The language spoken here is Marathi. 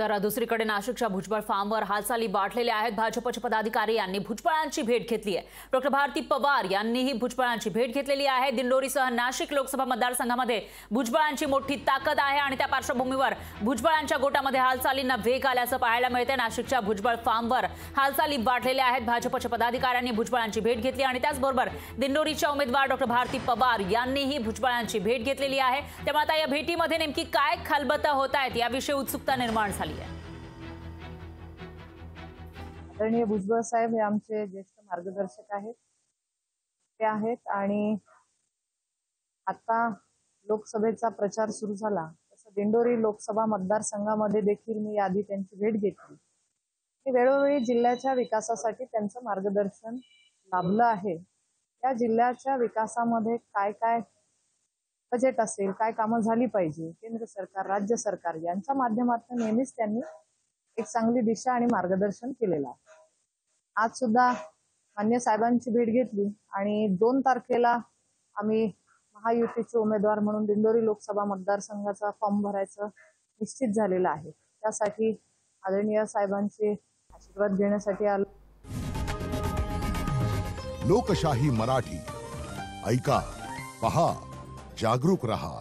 तर दुसरीकडे नाशिकच्या भुजबळ फार्मवर हालचाली वाढलेल्या आहेत। भाजपचे पदाधिकारी यांनी भुजबळांची भेट घेतली आहे। डॉक्टर भारती पवार यांनीही भुजबळांची भेट घेतलेली आहे। दिंडोरीसह नाशिक लोकसभा मतदारसंघामध्ये भुजबळांची मोठी ताकद आहे आणि त्या पार्श्वभूमीवर भुजबळांच्या गोटामध्ये हालचालींना वेग आल्याचं पाहायला मिळते। नाशिकच्या भुजबळ फार्मवर हालचाली वाढलेल्या आहेत। भाजपच्या पदाधिकाऱ्यांनी भुजबळांची भेट घेतली आणि त्याचबरोबर दिंडोरीच्या उमेदवार डॉक्टर भारती पवार यांनीही भुजबळांची भेट घेतलेली आहे। त्यामुळे आता या भेटीमध्ये नेमकी काय खलबतं होत आहेत याविषयी उत्सुकता निर्माण झाली आहे। आदरणीय भुजबळ साहेब हे आमचे ज्येष्ठ मार्गदर्शक आहेत, ते आहेत आणि आता लोकसभेचा प्रचार सुरू झाला तसं दिंडोरी लोकसभा मतदारसंघामध्ये देखील मी आधी त्यांची भेट घेतली। वेळोवेळी जिल्ह्याच्या विकासासाठी त्यांचं मार्गदर्शन लाभलं आहे। या जिल्ह्याच्या विकासामध्ये काय काय बजेट असेल, काय कामं झाली पाहिजे, केंद्र सरकार राज्य सरकार यांच्या माध्यमातून नेहमीच त्यांनी एक चांगली दिशा आणि मार्गदर्शन केलेलं आहे। आज सुद्धा मान्य साहेबांची भेट घेतली आणि 2 तारखेला आम्ही महायुतीचे उमेदवार म्हणून दिंडोरी लोकसभा मतदारसंघाचा फॉर्म भरायचं निश्चित झालेलं आहे। त्यासाठी आदरणीय साहेबांचे आशीर्वाद घेण्यासाठी आलो। लोकशाही मराठी ऐका, पहा, जागरूक रहा।